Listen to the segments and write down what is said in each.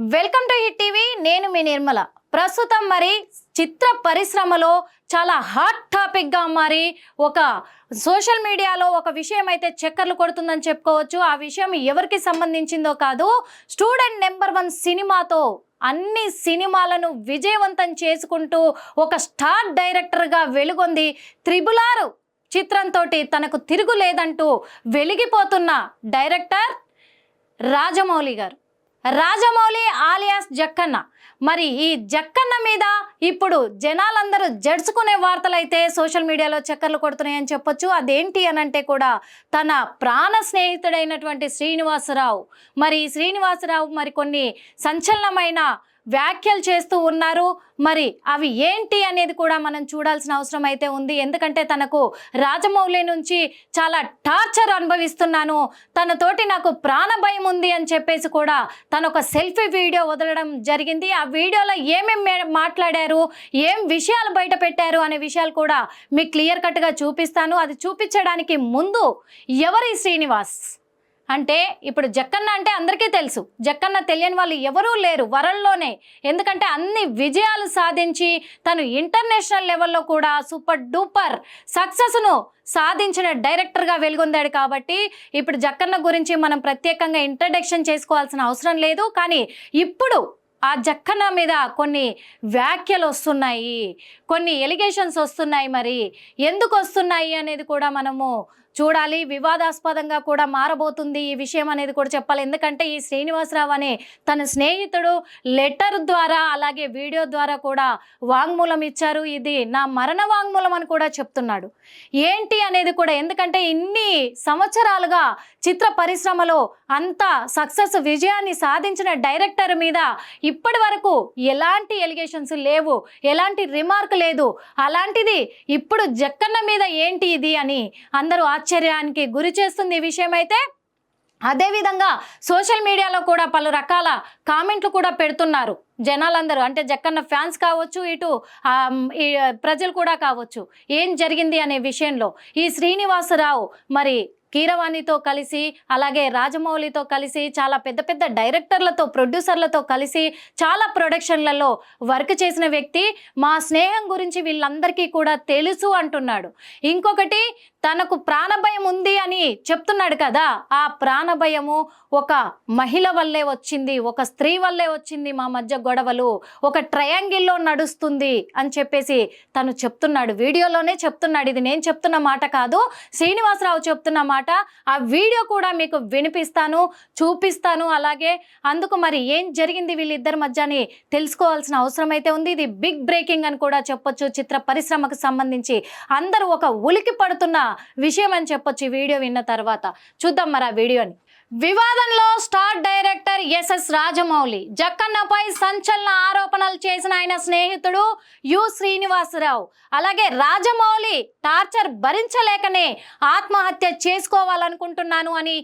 Welcome to hit TV. నేను మీ నిర్మల. ప్రస్తుతం మరి చిత్ర పరిశ్రమలో చాలా హాట్ టాపిక్ గా మారి ఒక సోషల్ మీడియాలో ఒక విషయం అయితే చక్కర్లు కొడుతుందని చెప్పుకోవచ్చు. ఆ విషయం ఎవరికి సంబంధించిందో కాదు, స్టూడెంట్ నెంబర్ 1 సినిమాతో అన్ని సినిమాలను విజయవంతం చేసుకుంటూ ఒక స్టార్ డైరెక్టర్గా వెలుగొంది. త్రిబుల్ R చిత్రంతో తనకు తిరుగులేదంటూ వెలిగిపోతున్న డైరెక్టర్ రాజమౌళి గారు. రాజమౌళి ఆలియాస్ జక్కన్న. మరి ఈ జక్కన్న మీద ఇప్పుడు జనాలందరూ జడ్చుకునే వార్తలు అయితే సోషల్ మీడియాలో చక్కర్లు కొడుతున్నాయని చెప్పొచ్చు. అదేంటి అనంటే కూడా తన ప్రాణ స్నేహితుడైనటువంటి శ్రీనివాసరావు. మరి ఈ శ్రీనివాసరావు మరి కొన్ని సంచలనమైన వ్యాఖ్యలు చేస్తూ ఉన్నారు. మరి అవి ఏంటి అనేది కూడా మనం చూడాల్సిన అవసరం అయితే ఉంది. ఎందుకంటే తనకు రాజమౌళి నుంచి చాలా టార్చర్ అనుభవిస్తున్నాను, తనతోటి నాకు ప్రాణ భయం ఉంది అని చెప్పేసి కూడా తను ఒక సెల్ఫీ వీడియో వదలడం జరిగింది. ఆ వీడియోలో ఏమేమి మాట్లాడారు, ఏం విషయాలు బయట పెట్టారు అనే విషయాలు కూడా మీకు క్లియర్ కట్గా చూపిస్తాను. అది చూపించడానికి ముందు ఎవరి శ్రీనివాస్ అంటే ఇప్పుడు జక్కన్న అంటే అందరికీ తెలుసు. జక్కన్న తెలియని వాళ్ళు ఎవరూ లేరు వరల్డ్లోనే. ఎందుకంటే అన్ని విజయాలు సాధించి తను ఇంటర్నేషనల్ లెవెల్లో కూడా సూపర్ డూపర్ సక్సెస్ను సాధించిన డైరెక్టర్గా వెలుగొందాడు. కాబట్టి ఇప్పుడు జక్కన్న గురించి మనం ప్రత్యేకంగా ఇంట్రడక్షన్ చేసుకోవాల్సిన అవసరం లేదు. కానీ ఇప్పుడు ఆ జక్కన్న మీద కొన్ని వ్యాఖ్యలు వస్తున్నాయి, కొన్ని ఎలిగేషన్స్ వస్తున్నాయి. మరి ఎందుకు వస్తున్నాయి అనేది కూడా మనము చూడాలి. వివాదాస్పదంగా కూడా మారబోతుంది ఈ విషయం అనేది కూడా చెప్పాలి. ఎందుకంటే ఈ శ్రీనివాసరావు అనే తన స్నేహితుడు లెటర్ ద్వారా అలాగే వీడియో ద్వారా కూడా వాంగ్మూలం ఇచ్చారు. ఇది నా మరణ వాంగ్మూలం అని కూడా చెప్తున్నాడు. ఏంటి అనేది కూడా, ఎందుకంటే ఇన్ని సంవత్సరాలుగా చిత్ర పరిశ్రమలో అంత సక్సెస్ విజయాన్ని సాధించిన డైరెక్టర్ మీద ఇప్పటి వరకు ఎలాంటి ఎలిగేషన్స్ లేవు, ఎలాంటి రిమార్క్ లేదు. అలాంటిది ఇప్పుడు జక్కన్న మీద ఏంటి ఇది అని అందరూ ఆశ్చర్యానికి గురి చేస్తుంది ఈ విషయం అయితే. అదేవిధంగా సోషల్ మీడియాలో కూడా పలు రకాల కామెంట్లు కూడా పెడుతున్నారు జనాలందరూ. అంటే జక్కన్న ఫ్యాన్స్ కావచ్చు, ఇటు ప్రజలు కూడా కావచ్చు. ఏం జరిగింది అనే విషయంలో ఈ శ్రీనివాసరావు మరి కీరవాణితో కలిసి అలాగే రాజమౌళితో కలిసి చాలా పెద్ద పెద్ద డైరెక్టర్లతో ప్రొడ్యూసర్లతో కలిసి చాలా ప్రొడక్షన్లలో వర్క్ చేసిన వ్యక్తి. మా స్నేహం గురించి వీళ్ళందరికీ కూడా తెలుసు అంటున్నాడు. ఇంకొకటి, తనకు ప్రాణభయం ఉంది అని చెప్తున్నాడు కదా, ఆ ప్రాణభయము ఒక మహిళ వల్లే వచ్చింది, ఒక స్త్రీ వల్లే వచ్చింది. మా మధ్య గొడవలు ఒక ట్రయాంగిల్లో నడుస్తుంది అని చెప్పేసి తను చెప్తున్నాడు. వీడియోలోనే చెప్తున్నాడు. ఇది నేను చెప్తున్న మాట కాదు, శ్రీనివాసరావు చెప్తున్న మాట. ఆ వీడియో కూడా మీకు వినిపిస్తాను, చూపిస్తాను. అలాగే అందుకు మరి ఏం జరిగింది వీళ్ళిద్దరి మధ్య అని తెలుసుకోవాల్సిన అవసరం అయితే ఉంది. ఇది బిగ్ బ్రేకింగ్ అని కూడా చెప్పొచ్చు. చిత్ర పరిశ్రమకు సంబంధించి అందరూ ఒక ఉలికి పడుతున్న విషయం అని చెప్పొచ్చు ఈ వీడియో విన్న తర్వాత. చూద్దాం మరి ఆ వీడియోని. వివాదంలో స్టార్ డైరెక్టర్ ఎస్ఎస్ రాజమౌళి. జక్కన్నపై సంచలన ఆరోపణలు చేసిన ఆయన స్నేహితుడు యు శ్రీనివాసరావు. అలాగే రాజమౌళి టార్చర్ భరించలేకనే ఆత్మహత్య చేసుకోవాలనుకుంటున్నాను అని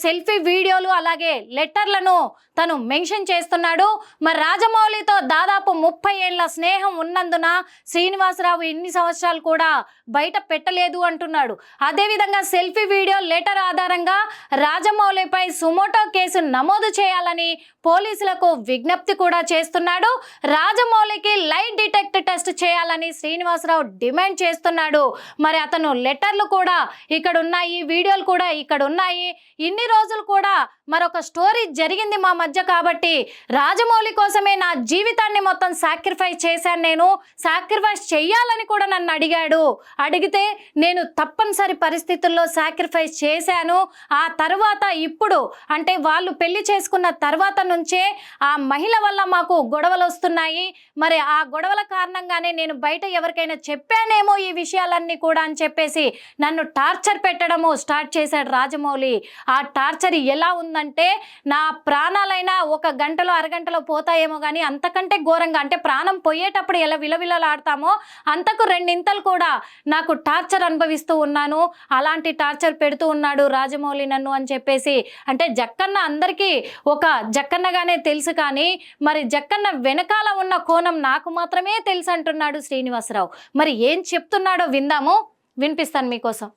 సెల్ఫీ వీడియోలు అలాగే లెటర్లను తను మెన్షన్ చేస్తున్నాడు. మరి రాజమౌళితో దాదాపు 30 ఏళ్ల స్నేహం ఉన్నందున శ్రీనివాసరావు ఇన్ని సంవత్సరాలు కూడా బయట పెట్టలేదు అంటున్నాడు. అదేవిధంగా సెల్ఫీ వీడియో లెటర్ ఆధారంగా రాజమౌళిపై సుమోటో కేసు నమోదు చేయాలని పోలీసులకు విజ్ఞప్తి కూడా చేస్తున్నాడు. రాజమౌళికి లై డిటెక్ట్ టెస్ట్ చేయాలని శ్రీనివాసరావు డిమాండ్ చేస్తున్నాడు. మరి అతను లెటర్లు కూడా ఇక్కడ ఉన్నాయి, వీడియోలు కూడా ఇక్కడ ఉన్నాయి. ఇన్ని రోజులు కూడా మరొక స్టోరీ జరిగింది మా మధ్య, కాబట్టి రాజమౌళి కోసమే నా జీవితాన్ని మొత్తం సాక్రిఫైస్ చేశాను, నేను సాక్రిఫైస్ చెయ్యాలని కూడా నన్ను అడిగాడు. అడిగితే నేను తప్పనిసరి పరిస్థితుల్లో సాక్రిఫైస్ చేశాను. ఆ తర్వాత ఇప్పుడు అంటే వాళ్ళు పెళ్లి చేసుకున్న తర్వాత నుంచే ఆ మహిళ వల్ల మాకు గొడవలు వస్తున్నాయి. మరి ఆ గొడవల కారణంగానే నేను బయట ఎవరికైనా చెప్పానేమో ఈ విషయాలన్నీ కూడా అని చెప్పేసి నన్ను టార్చర్ పెట్టడము స్టార్ట్ చేశాడు రాజమౌళి. ఆ టార్చర్ ఎలా ఉందంటే నా ప్రాణాలైనా ఒక గంటలో అరగంటలో పోతాయేమో కానీ అంతకంటే ఘోరంగా, అంటే ప్రాణం పోయేటప్పుడు ఎలా విలవిలలాడతామో అంతకు 2 కూడా నాకు టార్చర్ అనుభవిస్తూ ఉన్నాను. అలాంటి టార్చర్ పెడుతూ ఉన్నాడు రాజమౌళి నన్ను అని చెప్పేసి. అంటే జక్కన్న అందరికీ ఒక జక్కన్నగానే తెలుసు, కానీ మరి జక్కన్న వెనకాల ఉన్న కోణం నాకు మాత్రమే తెలుసు అంటున్నాడు శ్రీనివాసరావు. మరి ఏం చెప్తున్నాడో విందాము, వినిపిస్తాను మీకోసం.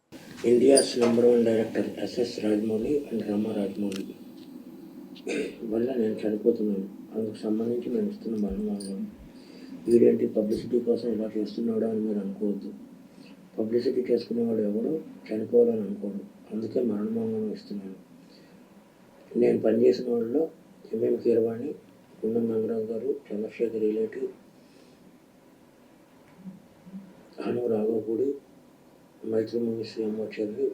India's #1 director SS Rajamouli and Rama Rajamouli. వల్ల నేను చనిపోతున్నాను. అందుకు సంబంధించి నేను ఇస్తున్న మరణమానం. వీడేంటి పబ్లిసిటీ కోసం ఇలా చేస్తున్నాడు అని మీరు అనుకోవద్దు. పబ్లిసిటీ చేసుకునేవాడు ఎవడు చనిపోవాలని అనుకోడు. అందుకే మరణమానం ఇస్తున్నాను. నేను పనిచేసిన వాళ్ళలో ఎంఎం కీరవాణి, గుండం రంగరాజు గారు, చంద్రశేఖర్ రిలేటివ్, అను రాఘవపూడి, మైత్రిమూర్తి శ్రీమాచార్య,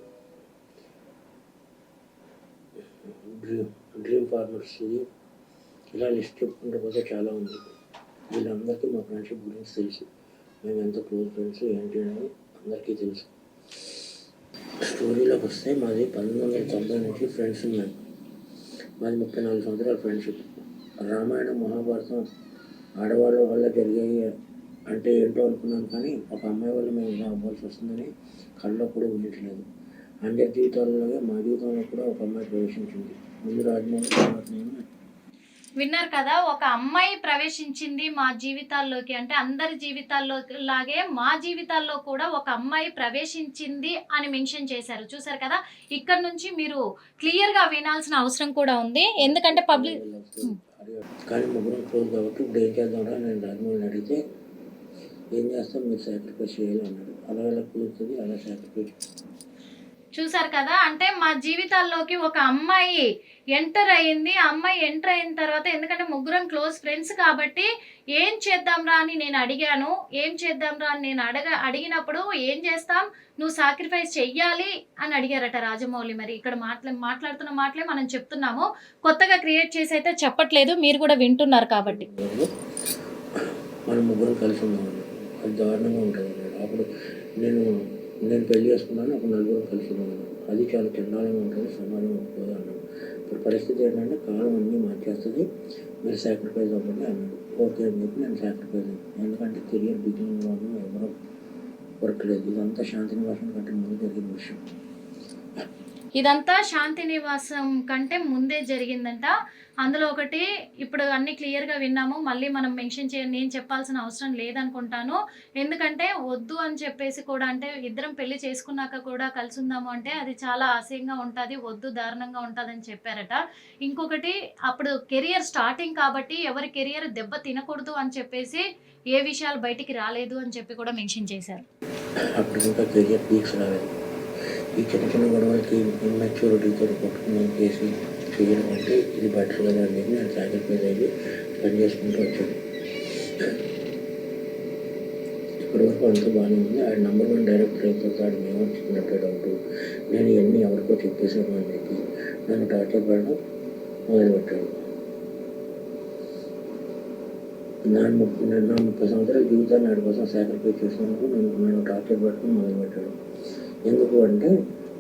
డ్రీమ్ ఫార్మర్స్, ఇలా లిస్ట్ చెప్పుకుంటూ పోతే చాలా ఉంది. వీళ్ళందరికీ మా ఫ్రెండ్షిప్ గురించి తెలుసు. మేము ఎంత క్లోజ్ ఫ్రెండ్స్ ఏంటి అని అందరికీ తెలుసు. స్టోరీలోకి వస్తే మాది 1990 నుంచి ఫ్రెండ్స్ ఉన్నాం. మాది 34 సంవత్సరాల ఫ్రెండ్షిప్. రామాయణం, మహాభారతం ఆడవాళ్ళ వల్ల జరిగాయి అంటే ఏంటో అనుకున్నాను, కానీ ఒక అమ్మాయి వల్ల మేము ఇలా అవ్వాల్సి వస్తుందని కళ్ళలో కూడా ఊహించలేదు. అందరి జీవితాల్లోనే మా జీవితంలో కూడా ఒక అమ్మాయి ప్రవేశించింది. ముందు రాజమౌళి, తర్వాత నేను. విన్నారు కదా, ఒక అమ్మాయి ప్రవేశించింది మా జీవితాల్లోకి, అంటే అందరి జీవితాల్లో లాగే మా జీవితాల్లో కూడా ఒక అమ్మాయి ప్రవేశించింది అని మెన్షన్ చేశారు. చూసారు కదా, ఇక్కడ నుంచి మీరు క్లియర్గా వినాల్సిన అవసరం కూడా ఉంది. ఎందుకంటే పబ్లిక్ కానీ ముగ్గురం క్లోజ్ కాబట్టి ఇప్పుడు ఏం చేద్దాంరా నేను రాజమౌళిని అడిగితే ఏం చేస్తాం, మీరు సాక్రిఫైస్ చేయాలి అన్నాడు. అలా ఎలా కుదురుతుంది, అలా సాక్రిఫైస్. చూసారు కదా, అంటే మా జీవితాల్లోకి ఒక అమ్మాయి ఎంటర్ అయ్యింది. ఆ అమ్మాయి ఎంటర్ అయిన తర్వాత, ఎందుకంటే ముగ్గురం క్లోజ్ ఫ్రెండ్స్ కాబట్టి ఏం చేద్దాం రా అని నేను అడిగాను. ఏం చేద్దాం రా అని నేను అడిగినప్పుడు ఏం చేస్తాం, నువ్వు సాక్రిఫైస్ చెయ్యాలి అని అడిగారట రాజమౌళి. మరి ఇక్కడ మాట్లాడుతున్న మాటలే మనం చెప్తున్నాము, కొత్తగా క్రియేట్ చేసి అయితే చెప్పట్లేదు, మీరు కూడా వింటున్నారు కాబట్టి. మనం ముగ్గురం కలిసి ఉన్నాము, అది దారుణంగా ఉంటుంది. అప్పుడు నేను పెళ్లి చేసుకున్నాను, అప్పుడు నలుగురు కలిసి ఉన్నాను. అది చాలా చండాలంగా ఉంటుంది, సమాజం ఒప్పుకోదు అన్నాడు. ఇప్పుడు పరిస్థితి ఏంటంటే కాలం అన్నీ మార్చేస్తుంది, మీరు సాక్రిఫైస్ అవ్వండి అన్నాడు. ఓకే అని చెప్పి నేను సాక్రిఫైస్ అయ్యాను. ఎందుకంటే కెరియర్ బిగినింగ్లో ఎవరో వర్క్ లేదు. ఇదంతా శాంతినివాసం కంటే ముందు జరిగిన విషయం. ఇదంతా శాంతి నివాసం కంటే ముందే జరిగిందంట. అందులో ఒకటి ఇప్పుడు అన్ని క్లియర్గా విన్నాము. మళ్ళీ మనం నేను చెప్పాల్సిన అవసరం లేదనుకుంటాను. ఎందుకంటే వద్దు అని చెప్పేసి కూడా, అంటే ఇద్దరం పెళ్లి చేసుకున్నాక కూడా కలిసి ఉందాము అంటే అది చాలా ఆశయంగా ఉంటుంది, వద్దు దారుణంగా ఉంటుంది అని చెప్పారట. ఇంకొకటి, అప్పుడు కెరియర్ స్టార్టింగ్ కాబట్టి ఎవరి కెరియర్ దెబ్బ తినకూడదు అని చెప్పేసి ఏ విషయాలు బయటికి రాలేదు అని చెప్పి కూడా మెన్షన్ చేశారు. అప్పుడు ఇంకా కెరియర్ పీక్స్ రాలేదు. ఈ చిన్న చిన్న గొడవలకి ఇమ్మెచ్యూరిటీతో కొట్టుకుని చేసి చేయడం అంటే ఇది బెటర్ కదా అని చెప్పి నేను సాక్రిఫైస్ అయ్యి పని చేసుకుంటూ వచ్చాను. ఇప్పటి వరకు అంతా బాగానే ఉంది. ఆయన #1 డైరెక్టర్ అయిపోతాడు, మేము చిన్నట్టు డౌట్. నేను ఇవన్నీ ఎవరికో చెప్పేసాను అని చెప్పి నన్ను టార్చర్ పడడం మొదలుపెట్టాడు. నా 30 సంవత్సరాల జీవితాన్ని వాడి కోసం సాక్రిఫైస్ చేసినందుకు నన్ను టార్చర్ పడడం మొదలుపెట్టాడు. ఎందుకు అంటే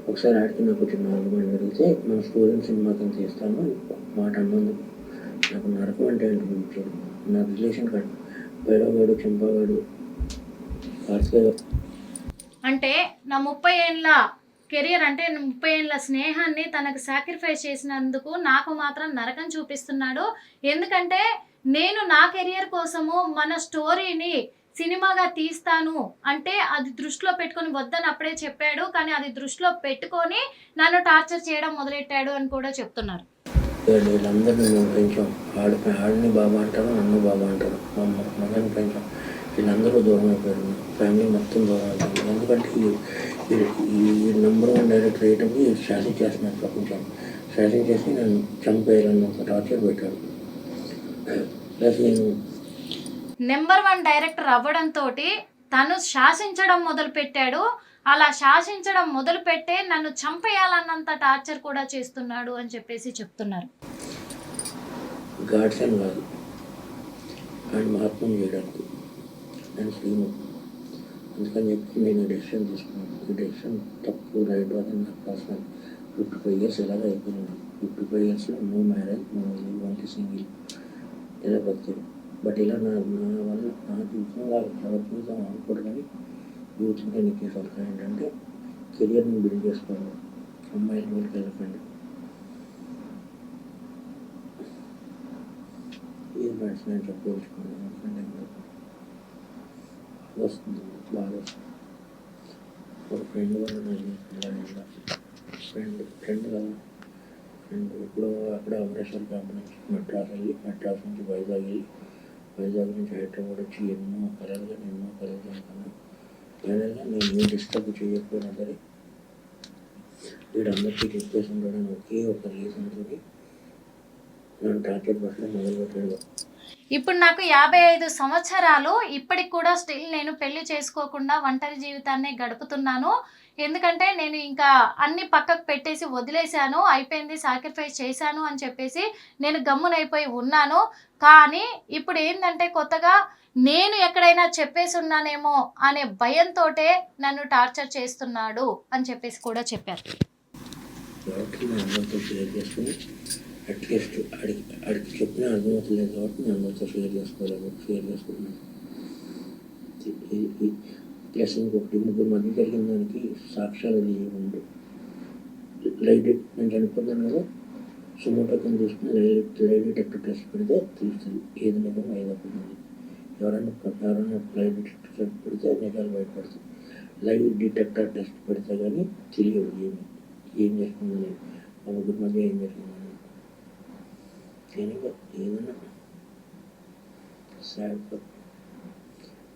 ఒకసారి ఆడికి నాకు చిన్న ఆర్గ్యుమెంట్ జరిగితే మన స్టూడెంట్ సినిమాకి ఎంత ఇస్తాను మాట అన్నందుకు నాకు నరకం అంటే ఏంటి చూపించాడు. నా రిలేషన్ కట్ బైడోగాడు, చెంపాగాడు, కార్తికేయ. అంటే నా 30 ఏళ్ళ కెరియర్, అంటే 30 ఏళ్ళ స్నేహాన్ని తనకు సాక్రిఫైస్ చేసినందుకు నాకు మాత్రం నరకం చూపిస్తున్నాడు. ఎందుకంటే నేను నా కెరియర్ కోసము మన స్టోరీని సినిమాగా తీస్తాను అంటే అది దృష్టిలో పెట్టుకొని వద్దని అప్పుడే చెప్పాడు, కానీ అది దృష్టిలో పెట్టుకొని నన్ను టార్చర్ చేయడం మొదలెట్టాడు అని కూడా చెప్తున్నారు. వీళ్ళందరినీ మేము పెంచాం. ఆడిని బాబా అంటారు, నన్ను బాబా అంటారు, మా మగని పెంచాం. వీళ్ళందరూ దూరం అయిపోయారు, ఫ్యామిలీ మొత్తం దూరం అయిపోయింది. ఎందుకంటే ఈ #1 డైరెక్టర్ వేయటంకి శాసింగ్ చేస్తున్నాను ప్రపంచం. శాసింగ్ చేసి నన్ను చంపేయాలని ఒక టార్చర్ పెట్టాడు. ప్లస్ నేను #1 డైరెక్టర్ అవ్వడంతో తను శాసించడం మొదలు పెట్టాడు. అలా శాసించడం మొదలు పెట్టే నన్ను చంపేయాలన్నంత టార్చర్ కూడా చేస్తున్నాడు అని చెప్పేసి చెప్తున్నారు. గాడ్స్ అని కాదు, ఆయన మహాత్మం చేయడానికి నేను శ్రీమతి. అందుకని చెప్పి నేను డెసిషన్ తీసుకున్నాను. ఈ డెసిషన్ తప్పు రైట్ అని నాకు పర్సనల్. 55 years ఇలాగ అయిపోయినాను. 55 yearsలో నో మ్యారేజ్, నో వంటి సింగిల్ ఇలా బతికాను. బట్ ఇలా నా వల్ల నా జీవితం ఎవరి జీవితం అనుకోడు. కానీ యూత్ ఉంటే నీకు సలహా ఏంటంటే కెరియర్ని బిల్డ్ చేసుకోవాలి, అమ్మాయిల వాళ్ళకి వెళ్ళకండి. ఈ ఫ్రెండ్స్ నేను చెప్పవచ్చుకున్నాను, వస్తుంది బాగా వస్తుంది. ఒక ఫ్రెండ్ వల్ల నేను ఫ్రెండ్ కదా అండ్ ఇప్పుడు అక్కడ అమరేశ్వర్ క్యాంప్ నుంచి మెడ్రాస్ వెళ్ళి, మెడ్రాస్ నుంచి వైజాగ్ వెళ్ళి, వైజాగ్ నుంచి హైదరాబాద్ వచ్చి ఎన్నో కలలుగా అనుకున్నాను. ఫైనల్గా నేను డిస్టర్బ్ చేయకపోయినా సరే వీడందరికీ చెప్పేసి ఉంటాడని ఒకే ఒక రీజన్తో నన్ను టార్గెట్ బస్లో మొదలుపెట్టాడు. ఇప్పుడు నాకు 55 సంవత్సరాలు, ఇప్పటికి కూడా స్టిల్ నేను పెళ్లి చేసుకోకుండా ఒంటరి జీవితాన్ని గడుపుతున్నాను. ఎందుకంటే నేను ఇంకా అన్ని పక్కకు పెట్టేసి వదిలేశాను, అయిపోయింది, సాక్రిఫైస్ చేశాను అని చెప్పేసి నేను గమ్మునైపోయి ఉన్నాను. కానీ ఇప్పుడు ఏంటంటే కొత్తగా నేను ఎక్కడైనా చెప్పేసి ఉన్నానేమో అనే భయంతోటే నన్ను టార్చర్ చేస్తున్నాడు అని చెప్పేసి కూడా చెప్పారు. కాబట్టి నేను అందరితో షేర్ చేసుకుని అట్లీస్ట్ అడిగి చెప్పిన అర్థమవుతలేదు కాబట్టి నేను అందరితో షేర్ చేసుకున్నాను. ప్లస్ ఇంకొకటి, ముగ్గురు మధ్య జరిగిన దానికి సాక్ష్యాలు ఏముండు. లైట్ నేను చనిపోతాను కదా, సుమోటోకం తీసుకుని లైట్ డిటెక్టర్ టెస్ట్ పెడితే తెలుస్తుంది ఏది నిజం ఏది అప్పుడు. ఎవరైనా లైట్ డిటెక్టర్ టెస్ట్ పెడితే నిజాలు బయటపడుతుంది. లైవ్ డిటెక్టర్ టెస్ట్ పెడితే కానీ తెలియదు ఏం చేస్తుందని, ఆ ముగ్గురు మధ్య ఏం చేస్తుందని. ఏదైనా సాడ్.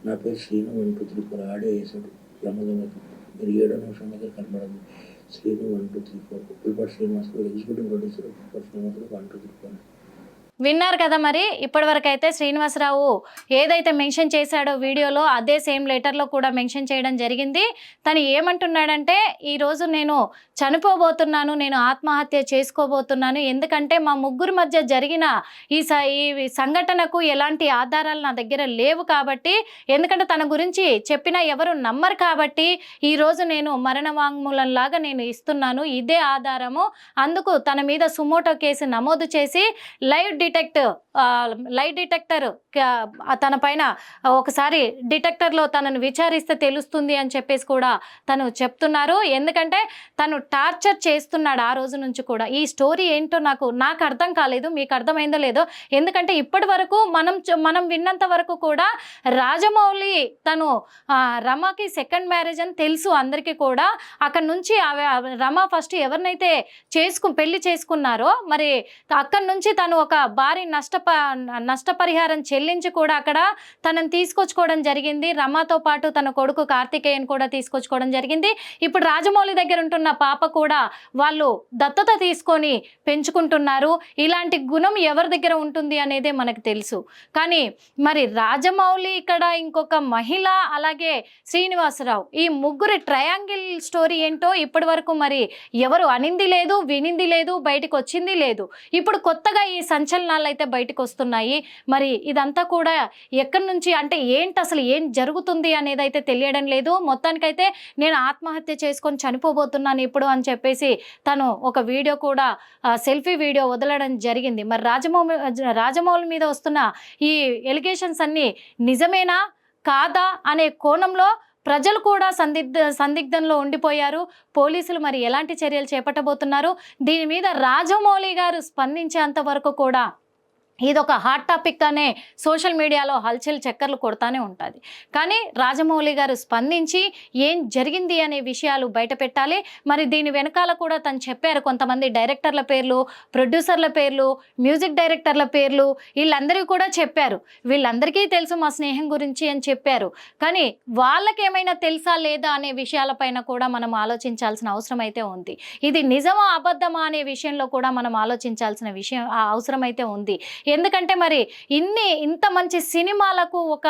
నా పేరు శ్రీను 123 ఆడే వేసాడు యమదొంగకు. మీరు 7వ నిమిషం దగ్గర కనబడదు. శ్రీను 123 పుల్పట్ శ్రీనివాసుడు ఎగ్జిక్యూటివ్ ప్రొడ్యూసర్, పుల్పట్ శ్రీనివాసుడు 123. విన్నారు కదా మరి. ఇప్పటివరకు అయితే శ్రీనివాసరావు ఏదైతే మెన్షన్ చేశాడో వీడియోలో అదే సేమ్ లెటర్లో కూడా మెన్షన్ చేయడం జరిగింది. తను ఏమంటున్నాడంటే, ఈరోజు నేను చనిపోబోతున్నాను, నేను ఆత్మహత్య చేసుకోబోతున్నాను, ఎందుకంటే మా ముగ్గురు మధ్య జరిగిన ఈ సంఘటనకు ఎలాంటి ఆధారాలు నా దగ్గర లేవు కాబట్టి, ఎందుకంటే తన గురించి చెప్పినా ఎవరు నమ్మరు కాబట్టి ఈరోజు నేను మరణ వాంగ్మూలంలాగా నేను ఇస్తున్నాను, ఇదే ఆధారము. అందుకు తన మీద సుమోటో కేసు నమోదు చేసి లైట్ డిటెక్టర్ తన పైన ఒకసారి డిటెక్టర్లో తనను విచారిస్తే తెలుస్తుంది అని చెప్పేసి కూడా తను చెప్తున్నారు. ఎందుకంటే తను టార్చర్ చేస్తున్నాడు ఆ రోజు నుంచి కూడా. ఈ స్టోరీ ఏంటో నాకు అర్థం కాలేదు, మీకు అర్థమైందో లేదో. ఎందుకంటే ఇప్పటి వరకు మనం విన్నంత వరకు కూడా రాజమౌళి తను రమకి సెకండ్ మ్యారేజ్ అని తెలుసు అందరికీ కూడా. అక్కడి నుంచి రమ ఫస్ట్ ఎవరినైతే పెళ్లి చేసుకున్నారో మరి అక్కడి నుంచి తను ఒక భారీ నష్టపరిహారం చెల్లించి కూడా అక్కడ తనని తీసుకొచ్చుకోవడం జరిగింది. రమాతో పాటు తన కొడుకు కార్తికేయన్ కూడా తీసుకొచ్చుకోవడం జరిగింది. ఇప్పుడు రాజమౌళి దగ్గర ఉంటున్న పాప కూడా వాళ్ళు దత్తత తీసుకొని పెంచుకుంటున్నారు. ఇలాంటి గుణం ఎవరి దగ్గర ఉంటుంది అనేదే మనకు తెలుసు. కానీ మరి రాజమౌళి ఇక్కడ ఇంకొక మహిళ అలాగే శ్రీనివాసరావు, ఈ ముగ్గురి ట్రయాంగిల్ స్టోరీ ఏంటో ఇప్పటి వరకు మరి ఎవరు అనింది లేదు, వినింది లేదు, బయటకు వచ్చింది లేదు. ఇప్పుడు కొత్తగా ఈ సంచలనాలు అయితే బయటకు వస్తున్నాయి. మరి ఇదంతా కూడా ఎక్కడి నుంచి అంటే ఏంటి, అసలు ఏం జరుగుతుంది అనేది అయితే తెలియడం లేదు. మొత్తానికైతే నేను ఆత్మహత్య చేసుకొని చనిపోబోతున్నాను ఇప్పుడు అని చెప్పేసి తను ఒక వీడియో కూడా సెల్ఫీ వీడియో వదలడం జరిగింది. మరి రాజమౌళి మీద వస్తున్న ఈ ఎలిగేషన్స్ అన్నీ నిజమేనా కాదా అనే కోణంలో ప్రజలు కూడా సందిగ్ధంలో ఉండిపోయారు. పోలీసులు మరి ఎలాంటి చర్యలు చేపట్టబోతున్నారు, దీని మీద రాజమౌళి గారు స్పందించేంత వరకు కూడా ఇదొక హాట్ టాపిక్గానే సోషల్ మీడియాలో హల్చల్ చక్కర్లు కొడతానే ఉంటుంది. కానీ రాజమౌళి గారు స్పందించి ఏం జరిగింది అనే విషయాలు బయట పెట్టాలి. మరి దీని వెనకాల కూడా తను చెప్పారు, కొంతమంది డైరెక్టర్ల పేర్లు, ప్రొడ్యూసర్ల పేర్లు, మ్యూజిక్ డైరెక్టర్ల పేర్లు, వీళ్ళందరికీ కూడా చెప్పారు. వీళ్ళందరికీ తెలుసు మా స్నేహం గురించి అని చెప్పారు. కానీ వాళ్ళకేమైనా తెలుసా లేదా అనే విషయాలపైన కూడా మనం ఆలోచించాల్సిన అవసరం అయితే ఉంది. ఇది నిజమా అబద్ధమా అనే విషయంలో కూడా మనం ఆలోచించాల్సిన అవసరం అయితే ఉంది. ఎందుకంటే మరి ఇంత మంచి సినిమాలకు ఒక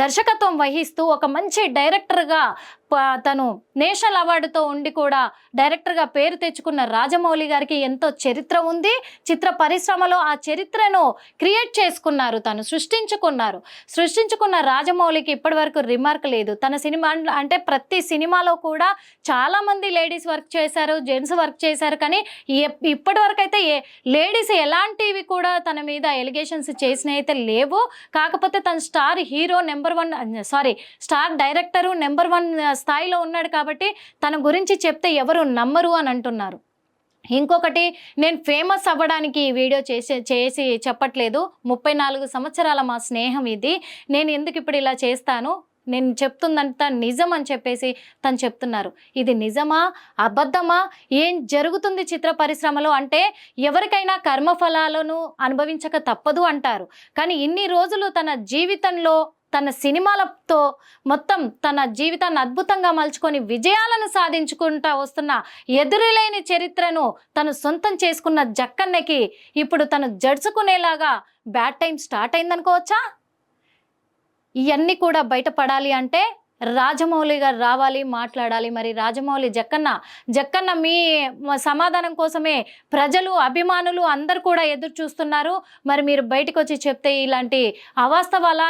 దర్శకత్వం వహిస్తూ ఒక మంచి డైరెక్టర్గా తను నేషనల్ అవార్డుతో ఉండి కూడా డైరెక్టర్గా పేరు తెచ్చుకున్న రాజమౌళి గారికి ఎంతో చరిత్ర ఉంది. చిత్ర పరిశ్రమలో ఆ చరిత్రను క్రియేట్ చేసుకున్నారు, తను సృష్టించుకున్న రాజమౌళికి ఇప్పటి వరకు రిమార్క్ లేదు. తన సినిమా అంటే ప్రతి సినిమాలో కూడా చాలామంది లేడీస్ వర్క్ చేశారు, జెంట్స్ వర్క్ చేశారు. కానీ ఇప్పటి వరకు అయితే లేడీస్ ఎలాంటివి కూడా తన మీద ఎలిగేషన్స్ చేసినవి అయితే లేవు. కాకపోతే తన star hero star director number 1 స్థాయిలో ఉన్నాడు కాబట్టి తన గురించి చెప్తే ఎవరు నమ్మరు అని అంటున్నారు. ఇంకొకటి, నేను ఫేమస్ అవ్వడానికి ఈ వీడియో చేసి చెప్పట్లేదు. 34 సంవత్సరాల మా స్నేహం ఇది. నేను ఎందుకు ఇప్పుడు ఇలా చేస్తాను, నేను చెప్తుందంతా నిజం అని చెప్పేసి తను చెప్తున్నారు. ఇది నిజమా అబద్ధమా, ఏం జరుగుతుంది చిత్ర పరిశ్రమలో అంటే ఎవరికైనా కర్మఫలాలను అనుభవించక తప్పదు అంటారు. కానీ ఇన్ని రోజులు తన జీవితంలో తన సినిమాలతో మొత్తం తన జీవితాన్ని అద్భుతంగా మలుచుకొని విజయాలను సాధించుకుంటా వస్తున్న ఎదురులేని చరిత్రను తను సొంతం చేసుకున్న జక్కన్నకి ఇప్పుడు తను జడుచుకునేలాగా బ్యాడ్ టైం స్టార్ట్ అయిందనుకోవచ్చా? ఇవన్నీ కూడా బయటపడాలి అంటే రాజమౌళి గారు రావాలి, మాట్లాడాలి. మరి రాజమౌళి జక్కన్న మీ సమాధానం కోసమే ప్రజలు, అభిమానులు అందరు కూడా ఎదురు చూస్తున్నారు. మరి మీరు బయటకు వచ్చి చెప్తే ఇలాంటి అవాస్తవాలా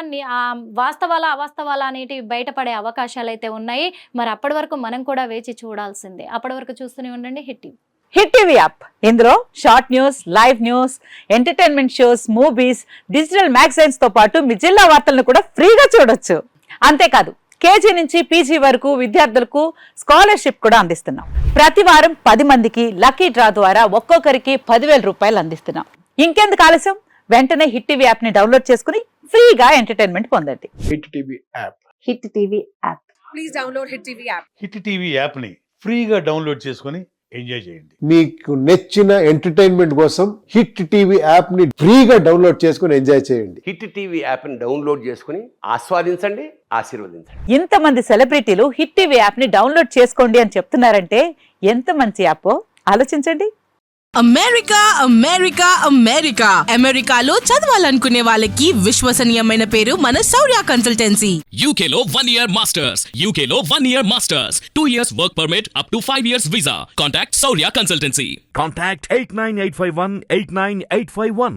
అనేటివి బయటపడే అవకాశాలు అయితే ఉన్నాయి. మరి అప్పటి వరకు మనం కూడా వేచి చూడాల్సిందే. అప్పటి వరకు చూస్తూనే ఉండండి హిట్ టీవీ యాప్. ఇందులో short news, live news, entertainment shows, movies, digital magazines తో పాటు మీ జిల్లా వార్తలను కూడా ఫ్రీగా చూడొచ్చు. అంతేకాదు కేజీ నుంచి పీజీ వరకు విద్యార్థులకు స్కాలర్షిప్ కూడా అందిస్తున్నాం. ప్రతి వారం 10 మందికి లక్కీ డ్రా ద్వారా ఒక్కొక్కరికి 10,000 రూపాయలు అందిస్తున్నాం. ఇంకెందుకు ఆలస్యం, వెంటనే హిట్ టీవీ యాప్ ని డౌన్లోడ్ చేసుకుని ఫ్రీగా ఎంటర్టైన్మెంట్ పొందండి. Hit TV app. Hit TV app. Please download hit TV app. Hit TV యాప్ని ఫ్రీగా డౌన్లోడ్ చేసుకొని ఎంజాయ్ చేయండి. మీకు నచ్చిన ఎంటర్టైన్మెంట్ కోసం హిట్ టీవీ యాప్ ని ఫ్రీగా డౌన్లోడ్ చేసుకుని ఎంజాయ్ చేయండి. హిట్ టీవీ యాప్ని డౌన్లోడ్ చేసుకుని ఆస్వాదించండి, ఆశీర్వదించండి. ఇంతమంది సెలబ్రిటీలు హిట్ టీవీ యాప్ ని డౌన్లోడ్ చేసుకోండి అని చెప్తున్నారంటే ఎంత మంచి యాప్ ఆలోచించండి. అమెరికాలో చదవాలనుకునే వాళ్ళకి విశ్వసనీయమైన పేరు మన శౌర్య కన్సల్టెన్సీ. UK లో 1 year masters. UK లో 1 year masters. 2 years work permit up to 5 years visa. Contact Saurya Consultancy. Contact 89851 89851.